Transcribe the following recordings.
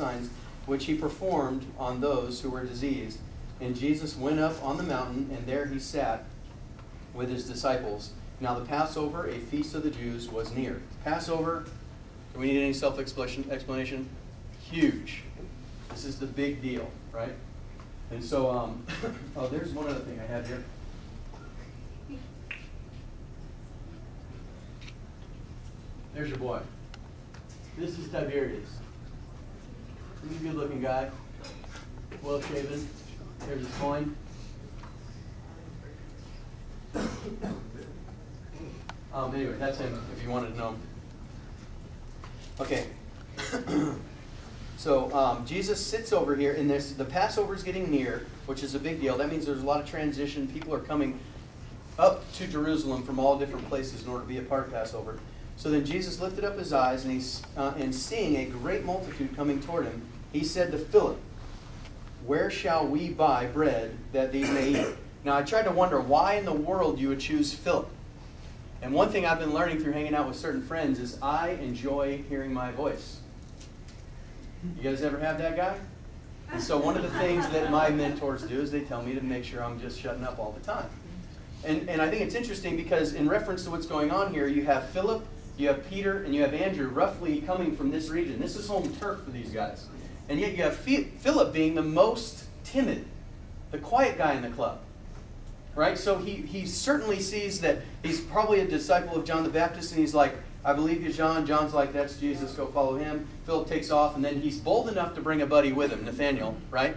signs which he performed on those who were diseased. And Jesus went up on the mountain, and there he sat with his disciples. Now the Passover, a feast of the Jews, was near. Passover, do we need any self-explanation? Huge. This is the big deal, right? And so, oh, there's one other thing I had here. There's your boy. This is Tiberius. He's a good-looking guy, well-shaven. Here's his coin. Anyway, that's him, if you wanted to know him. Okay. So Jesus sits over here, and the Passover is getting near, which is a big deal. That means there's a lot of transition. People are coming up to Jerusalem from all different places in order to be a part of Passover. So then Jesus lifted up his eyes, and seeing a great multitude coming toward him, he said to Philip, "Where shall we buy bread that these may eat?" Now, I tried to wonder why in the world you would choose Philip. And one thing I've been learning through hanging out with certain friends is I enjoy hearing my voice. You guys ever have that guy? And so one of the things that my mentors do is they tell me to make sure I'm just shutting up all the time. And I think it's interesting because in reference to what's going on here, you have Philip, you have Peter, and you have Andrew roughly coming from this region. This is home turf for these guys. And yet you have Philip being the most timid, the quiet guy in the club. Right? So he certainly sees that he's probably a disciple of John the Baptist, and he's like, "I believe you, John." John's like, "That's Jesus, go follow him." Philip takes off, and then he's bold enough to bring a buddy with him, Nathaniel, right?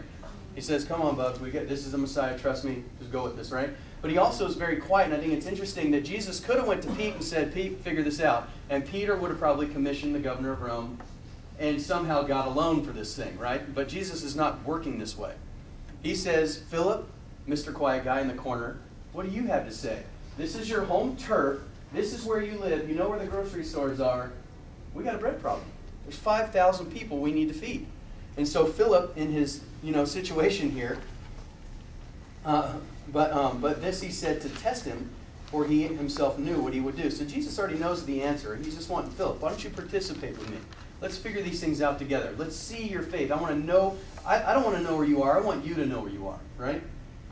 He says, "Come on, Bugs, this is the Messiah, trust me, just go with this," right? But he also is very quiet, and I think it's interesting that Jesus could have went to Pete and said, "Pete, figure this out." And Peter would have probably commissioned the governor of Rome and somehow got a loan for this thing, right? But Jesus is not working this way. He says, "Philip, Mr. Quiet Guy in the corner, what do you have to say? This is your home turf. This is where you live. You know where the grocery stores are. We got a bread problem. There's 5,000 people we need to feed." And so Philip, in his situation here, but this he said to test him, for he himself knew what he would do. So Jesus already knows the answer. He's just wanting, "Philip, why don't you participate with me? Let's figure these things out together. Let's see your faith. I want to know. I don't want to know where you are. I want you to know where you are." Right?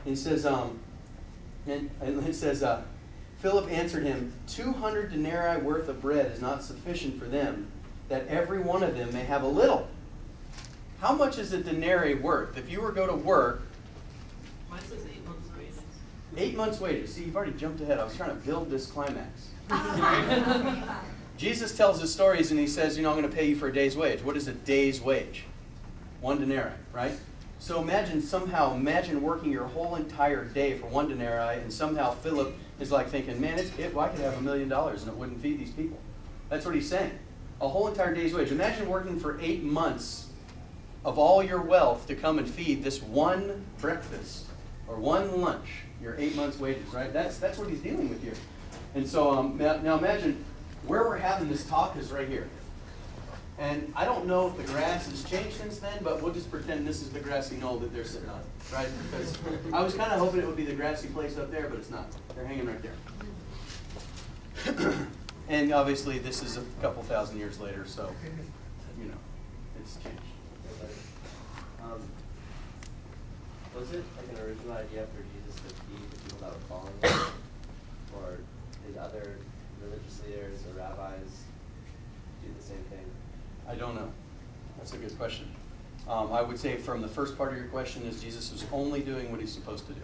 And he says, and it says, Philip answered him, 200 denarii worth of bread is not sufficient for them, that every one of them may have a little. How much is a denarii worth? If you were to go to work, mine says 8 months' wages. 8 months' wages. See, you've already jumped ahead. I was trying to build this climax. Jesus tells his stories and he says, I'm going to pay you for a day's wage. What is a day's wage? 1 denarii, right? So imagine working your whole entire day for 1 denarii, and somehow Philip is like thinking, man, I could have $1 million and it wouldn't feed these people. That's what he's saying. A whole entire day's wage. Imagine working for 8 months of all your wealth to come and feed this one breakfast or one lunch, your 8 months' wages, right? That's what he's dealing with here. And so now imagine where we're having this talk is right here. And I don't know if the grass has changed since then, but we'll just pretend this is the grassy knoll that they're sitting on, right? Because I was kind of hoping it would be the grassy place up there, but it's not. They're hanging right there. And obviously this is a couple thousand years later, so, it's changed. Was it like an original idea for Jesus to feed the people that were following him? Or did other religious leaders or rabbis do the same thing? I don't know. That's a good question. I would say from the first part of your question is Jesus was only doing what he's supposed to do.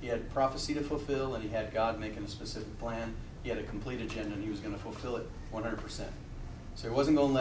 He had prophecy to fulfill, and he had God making a specific plan. He had a complete agenda, and he was going to fulfill it 100%. So he wasn't going left.